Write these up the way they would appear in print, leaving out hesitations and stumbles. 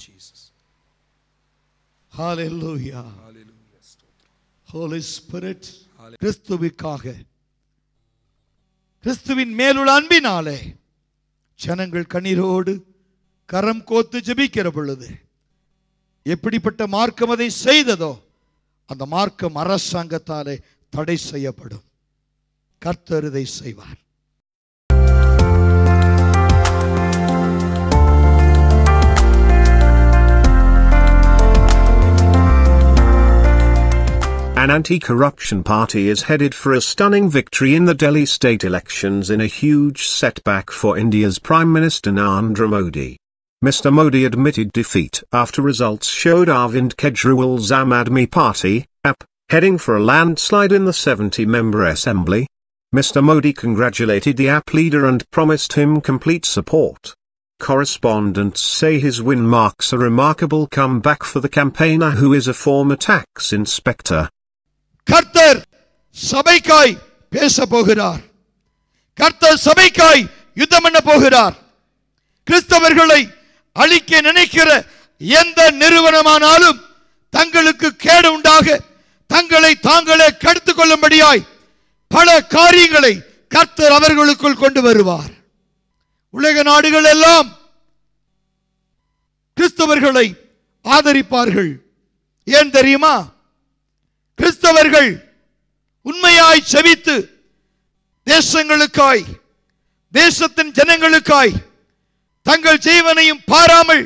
Jesus. Hallelujah. Hallelujah. Holy Spirit, கிறிஸ்துவுக்காக கிறிஸ்துவின் மேலுள்ள அன்பினாலே ஜனங்கள் கண்ணீரோடு கரம் கோத்து ஜெபிக்கிற பொழுது எப்படிப்பட்ட மார்க்கம் அதை செய்ததோ அந்த மார்க்கம் அரசாங்கத்தாலே தடை செய்யப்படும். கர்த்தர் இதை செய்வார். An anti-corruption party is headed for a stunning victory in the Delhi state elections in a huge setback for India's Prime Minister Narendra Modi. Mr. Modi admitted defeat after results showed Arvind Kejriwal's Aam Aadmi Party, AP, heading for a landslide in the 70-member assembly. Mr. Modi congratulated the AP leader and promised him complete support. Correspondents say his win marks a remarkable comeback for the campaigner who is a former tax inspector. கர்த்தர் சபைக்காய் பேச போகிறார். கர்த்தர் சபைக்காய் யுத்தம் பண்ண போகிறார். கிறிஸ்தவர்களை அழிக்க நினைக்கிற எந்த நிறுவனமானாலும் தங்களுக்கு கேடு உண்டாக தங்களை தாங்களே கெடுத்துக் கொள்ளும்படியாய் பல காரியங்களை கர்த்தர் அவர்களுக்குள் கொண்டு வருவார். உலக நாடுகள் எல்லாம் கிறிஸ்தவர்களை ஆதரிப்பார்கள். ஏன் தெரியுமா? கிறிஸ்தவர்கள் உண்மையாய் செபித்து தேசங்களுக்காய் தேசத்தின் ஜனங்களுக்காய் தங்கள் ஜீவனையும் பாராமல்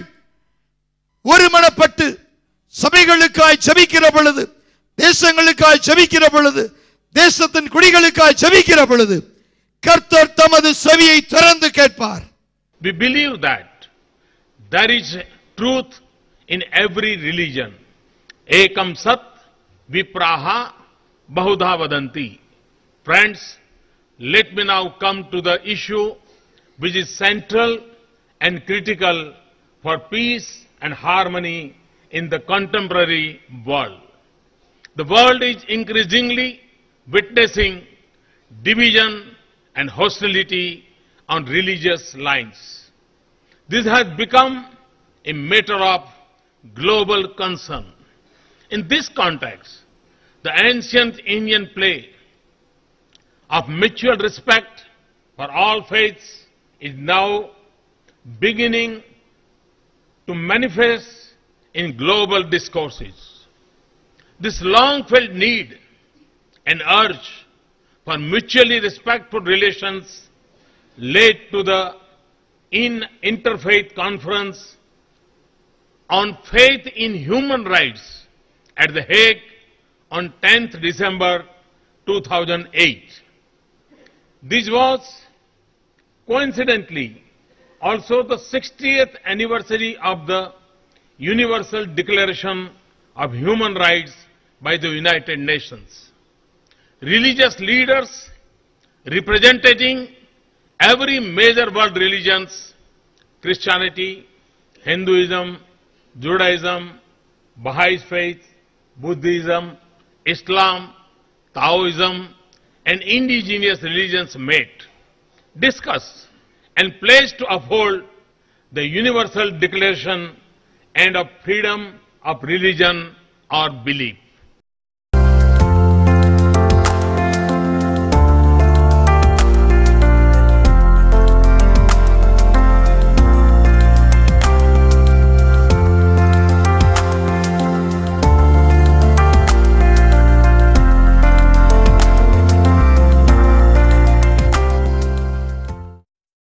ஒருமனப்பட்டு சபைகளுக்காய் செபிக்கிற பொழுது, தேசங்களுக்காய் செபிக்கிற பொழுது, தேசத்தின் குடிகளுக்காய் செபிக்கிற பொழுது கர்த்தர் தமது செவியை திறந்து கேட்பார். We believe that there is truth in every religion. Ekam sat vipraha bahudha vadanti. Friends, let me now come to the issue which is central and critical for peace and harmony in the contemporary world. The world is increasingly witnessing division and hostility on religious lines. This has become a matter of global concern. In this context, the ancient Indian play of mutual respect for all faiths is now beginning to manifest in global discourses. This long-felt need and urge for mutually respectful relations led to the Interfaith Conference on Faith in Human Rights at The Hague on 10th December 2008. This was coincidentally also the 60th anniversary of the Universal Declaration of Human Rights by the United Nations. Religious leaders representing every major world religions, Christianity, Hinduism, Judaism, Baha'i faith, Buddhism, Islam, Taoism, and indigenous religions met, discussed, and pledged to uphold the Universal Declaration and of freedom of religion or belief.